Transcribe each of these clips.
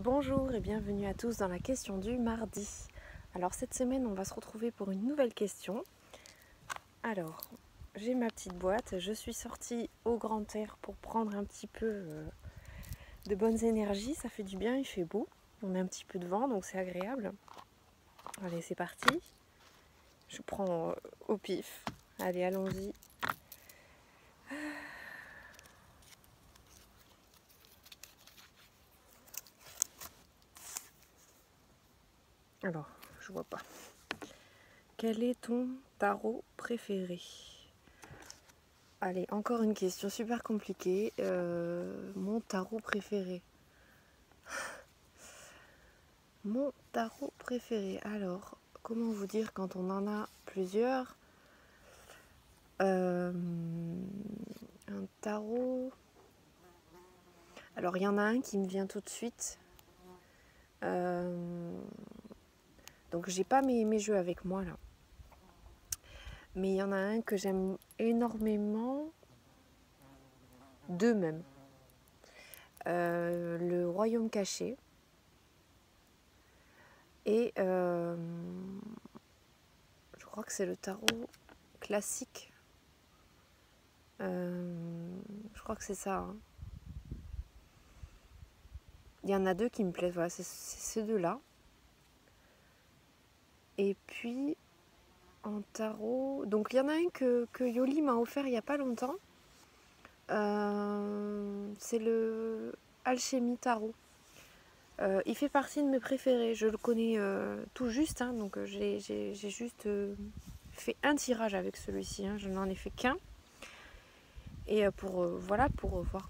Bonjour et bienvenue à tous dans la question du mardi. Alors cette semaine on va se retrouver pour une nouvelle question. Alors j'ai ma petite boîte, je suis sortie au grand air pour prendre un petit peu de bonnes énergies, ça fait du bien, il fait beau, on a un petit peu de vent donc c'est agréable. Allez c'est parti, je prends au pif, allez allons-y. Alors je vois pas. Quel est ton tarot préféré ? Allez, encore une question super compliquée. Mon tarot préféré. Mon tarot préféré. Alors, comment vous dire quand on en a plusieurs ? Un tarot. Alors, il y en a un qui me vient tout de suite. Donc, j'ai pas mes jeux avec moi là. Mais il y en a un que j'aime énormément. Deux même. Le Royaume caché. Et je crois que c'est le tarot classique. Je crois que c'est ça. Hein. Il y en a deux qui me plaisent. Voilà, c'est ces deux-là. Et puis, en tarot... Donc, il y en a un que Yoli m'a offert il n'y a pas longtemps. C'est le Alchimie Tarot. Il fait partie de mes préférés. Je le connais tout juste. Hein, donc, j'ai juste fait un tirage avec celui-ci. Hein, je n'en ai fait qu'un. Et pour voir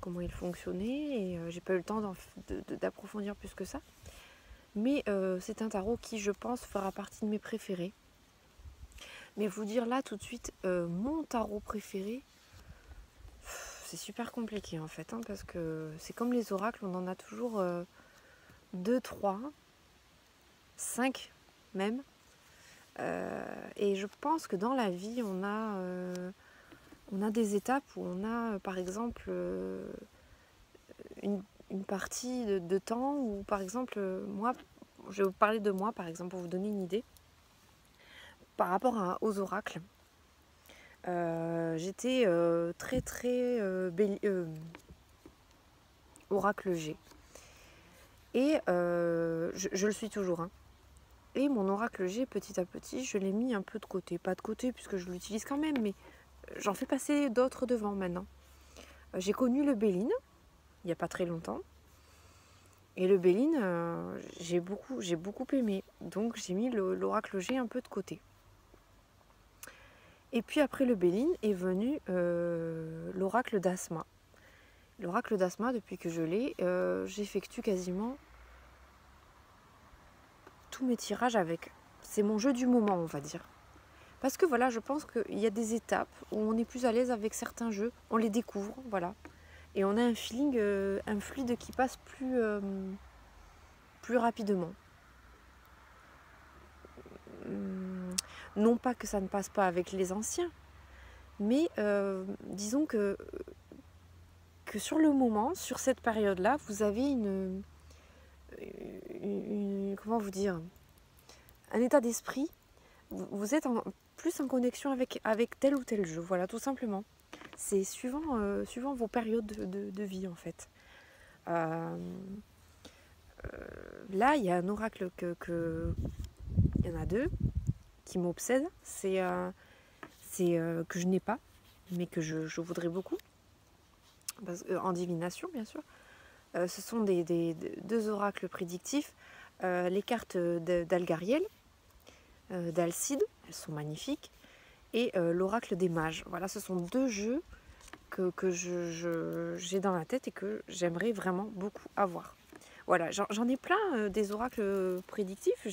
comment il fonctionnait. Et j'ai pas eu le temps d'approfondir plus que ça. Mais c'est un tarot qui, je pense, fera partie de mes préférés. Mais vous dire là tout de suite, mon tarot préféré, c'est super compliqué en fait. Hein, parce que c'est comme les oracles, on en a toujours 2, 3, 5 même. Et je pense que dans la vie, on a des étapes où on a, par exemple, une partie de temps où, par exemple, moi, je vais vous parler de moi, par exemple, pour vous donner une idée. Par rapport aux oracles, j'étais très oracle G. Et je le suis toujours. Hein. Et mon oracle G, petit à petit, je l'ai mis un peu de côté. Pas de côté, puisque je l'utilise quand même, mais j'en fais passer d'autres devant maintenant. J'ai connu le Béline, il n'y a pas très longtemps. Et le Béline, j'ai beaucoup aimé. Donc j'ai mis l'oracle G un peu de côté. Et puis après le Béline est venu l'oracle d'Asma. L'oracle d'Asma, depuis que je l'ai, j'effectue quasiment tous mes tirages avec. C'est mon jeu du moment, on va dire. Parce que voilà, je pense qu'il y a des étapes où on est plus à l'aise avec certains jeux, on les découvre, voilà. Et on a un feeling, un fluide qui passe plus rapidement. Non pas que ça ne passe pas avec les anciens, mais disons que sur le moment, sur cette période-là, vous avez comment vous dire, un état d'esprit, vous êtes plus en connexion avec tel ou tel jeu, voilà, tout simplement. C'est suivant vos périodes de vie, en fait. Là, il y a un oracle il y en a deux qui m'obsèdent, c'est que je n'ai pas, mais que je voudrais beaucoup, en divination, bien sûr. Ce sont deux oracles prédictifs, les cartes d'Algariel, d'Alcide, elles sont magnifiques, et l'oracle des mages. Voilà, ce sont deux jeux que j'ai dans la tête et que j'aimerais vraiment beaucoup avoir. Voilà, j'en ai plein des oracles prédictifs,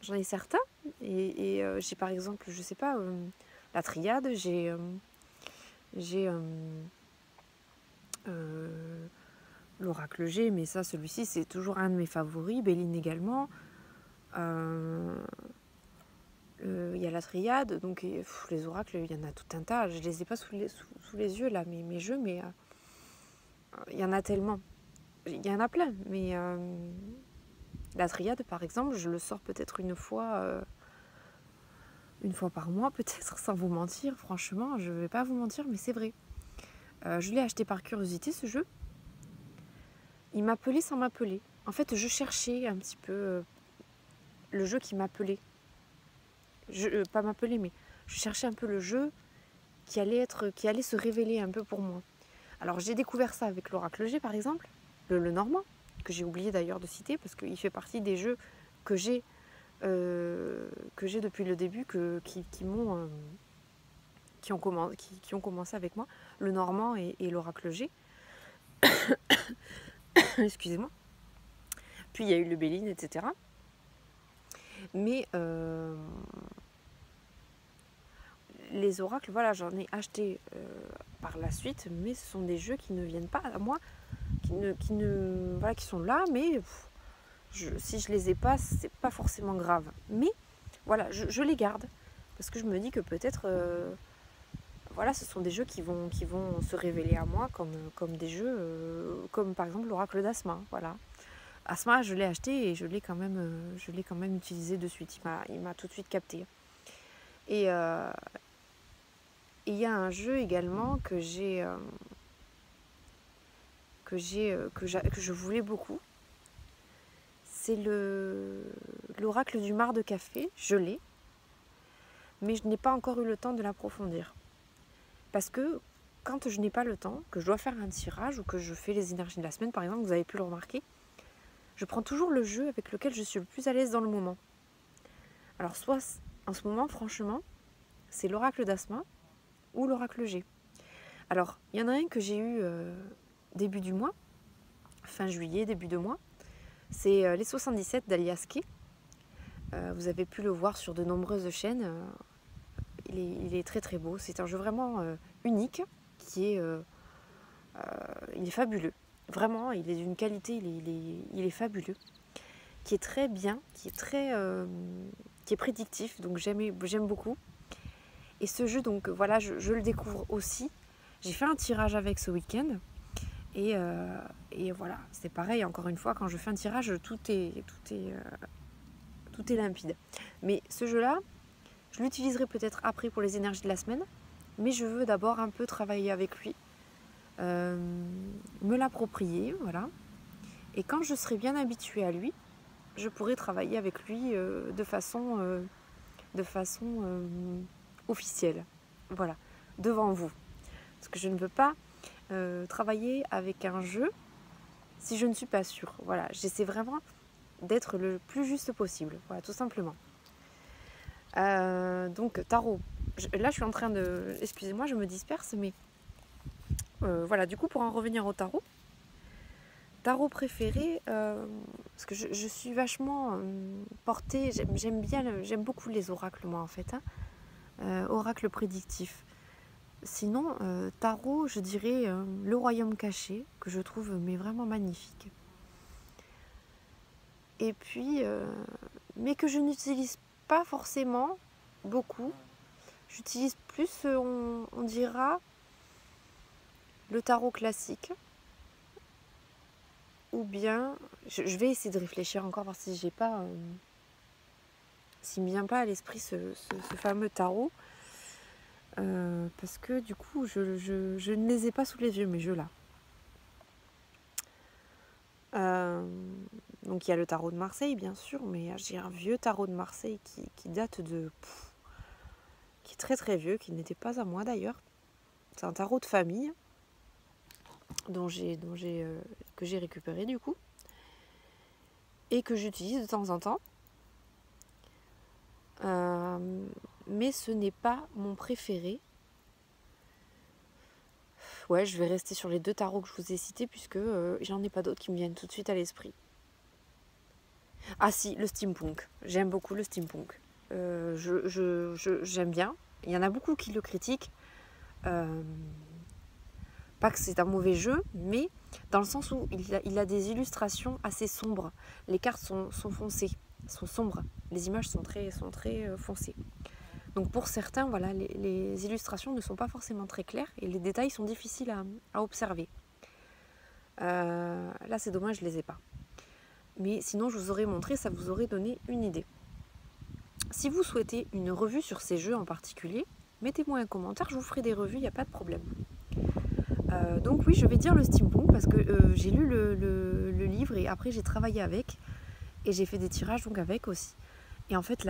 j'en ai certains, et j'ai par exemple, je sais pas, la triade, j'ai l'oracle G, mais ça, celui-ci, c'est toujours un de mes favoris. Béline également. Il y a la triade, donc les oracles, il y en a tout un tas. Je les ai pas sous les yeux, là, mes jeux, mais il y en a tellement. il y en a plein, mais la triade, par exemple, je le sors peut-être une fois par mois, peut-être, sans vous mentir. Franchement, je vais pas vous mentir, mais c'est vrai. Je l'ai acheté par curiosité, ce jeu. Il m'appelait sans m'appeler. En fait, je cherchais un petit peu le jeu qui m'appelait. Pas m'appeler, mais je cherchais un peu le jeu qui allait se révéler un peu pour moi. Alors, j'ai découvert ça avec l'Oracle G, par exemple, le Normand, que j'ai oublié d'ailleurs de citer, parce qu'il fait partie des jeux que j'ai depuis le début, qui ont commencé avec moi, le Normand et l'Oracle G. Excusez-moi. Puis il y a eu le Béline, etc. Mais les oracles, voilà, j'en ai acheté par la suite, mais ce sont des jeux qui ne viennent pas à moi, qui sont là, mais si je les ai pas, c'est pas forcément grave. Mais voilà, je les garde parce que je me dis que peut-être, voilà, ce sont des jeux qui vont se révéler à moi comme des jeux, comme par exemple l'oracle d'Asma, voilà. Asma, je l'ai acheté et je l'ai quand même utilisé de suite. Il m'a tout de suite capté. Et il y a un jeu également que je voulais beaucoup. C'est l'oracle du mar de café. Je l'ai, mais je n'ai pas encore eu le temps de l'approfondir. Parce que quand je n'ai pas le temps, que je dois faire un tirage ou que je fais les énergies de la semaine, par exemple, vous avez pu le remarquer, je prends toujours le jeu avec lequel je suis le plus à l'aise dans le moment. Alors soit en ce moment, franchement, c'est l'oracle d'Asma ou l'oracle G. Alors, il y en a un que j'ai eu début du mois, fin juillet, début de mois. C'est les 77 d'Aliaske. Vous avez pu le voir sur de nombreuses chaînes. Il est très très beau. C'est un jeu vraiment unique, il est fabuleux. Vraiment, il est d'une qualité, il est fabuleux. Qui est très bien, qui est prédictif, donc j'aime beaucoup. Et ce jeu, donc voilà, je le découvre aussi. J'ai fait un tirage avec ce week-end. Et voilà, c'est pareil, encore une fois, quand je fais un tirage, tout est limpide. Mais ce jeu-là, je l'utiliserai peut-être après pour les énergies de la semaine. Mais je veux d'abord un peu travailler avec lui. Me l'approprier, voilà. Et quand je serai bien habituée à lui, je pourrai travailler avec lui de façon officielle, voilà, devant vous. Parce que je ne veux pas travailler avec un jeu si je ne suis pas sûre. Voilà, j'essaie vraiment d'être le plus juste possible, voilà, tout simplement. Donc, tarot. Là, je suis en train de... Excusez-moi, je me disperse, mais... voilà, du coup, pour en revenir au tarot, préféré, parce que je suis vachement portée, j'aime beaucoup les oracles, moi, en fait, hein. Oracle prédictif. Sinon, tarot, je dirais le royaume caché, que je trouve mais vraiment magnifique. Et puis, mais que je n'utilise pas forcément beaucoup. J'utilise plus, on dira, le tarot classique. Ou bien, je vais essayer de réfléchir encore voir si j'ai pas, s'il me vient pas à l'esprit ce fameux tarot. Parce que du coup, je ne les ai pas sous les yeux, mes jeux là. Donc il y a le tarot de Marseille, bien sûr, mais j'ai un vieux tarot de Marseille qui date de... qui est très très vieux, qui n'était pas à moi d'ailleurs. C'est un tarot de famille que j'ai récupéré du coup et que j'utilise de temps en temps. Mais ce n'est pas mon préféré. Ouais, je vais rester sur les deux tarots que je vous ai cités puisque j'en ai pas d'autres qui me viennent tout de suite à l'esprit. Ah si, le steampunk. J'aime beaucoup le steampunk. J'aime bien. Il y en a beaucoup qui le critiquent. Pas que c'est un mauvais jeu, mais dans le sens où il a des illustrations assez sombres. Les cartes sont foncées, sont sombres. Les images sont très foncées. Donc pour certains, voilà, les illustrations ne sont pas forcément très claires et les détails sont difficiles à observer. Là, Là c'est dommage, je les ai pas. Mais sinon je vous aurais montré, ça vous aurait donné une idée. Si vous souhaitez une revue sur ces jeux en particulier, mettez-moi un commentaire, je vous ferai des revues, il n'y a pas de problème. Donc oui, je vais dire le steampunk parce que j'ai lu le livre et après j'ai travaillé avec et j'ai fait des tirages donc avec aussi. Et en fait,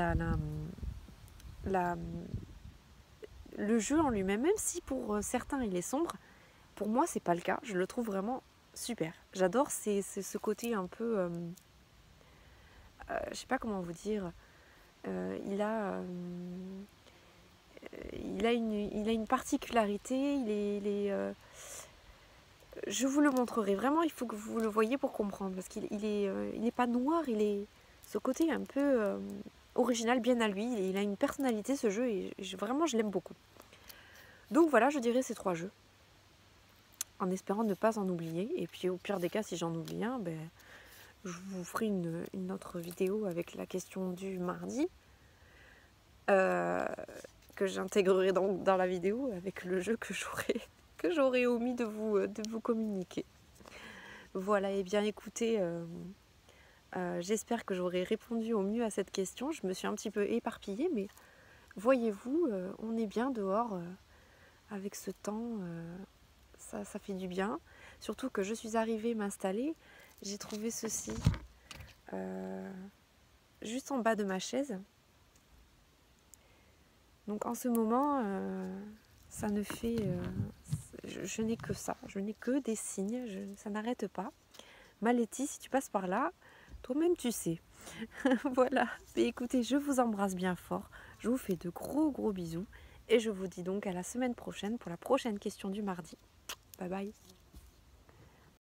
le jeu en lui-même, même si pour certains il est sombre, pour moi c'est pas le cas. Je le trouve vraiment super. J'adore ce côté un peu, je sais pas comment vous dire. Il a une particularité. Je vous le montrerai. Vraiment, il faut que vous le voyez pour comprendre. Parce qu'il est pas noir. Il est ce côté un peu original, bien à lui. Il a une personnalité, ce jeu. Et vraiment, je l'aime beaucoup. Donc voilà, je dirais ces 3 jeux. En espérant ne pas en oublier. Et puis au pire des cas, si j'en oublie un, ben, je vous ferai une autre vidéo avec la question du mardi. Que j'intégrerai dans la vidéo avec le jeu que j'aurais omis de vous communiquer. Voilà, et bien écoutez, j'espère que j'aurai répondu au mieux à cette question. Je me suis un petit peu éparpillée, mais voyez-vous, on est bien dehors avec ce temps, ça fait du bien. Surtout que je suis arrivée m'installer, j'ai trouvé ceci juste en bas de ma chaise. Donc en ce moment, ça ne fait... je n'ai que ça, je n'ai que des signes, ça n'arrête pas. Maletti, si tu passes par là, toi-même tu sais. Voilà, mais écoutez, je vous embrasse bien fort, je vous fais de gros bisous et je vous dis donc à la semaine prochaine pour la prochaine question du mardi. Bye bye.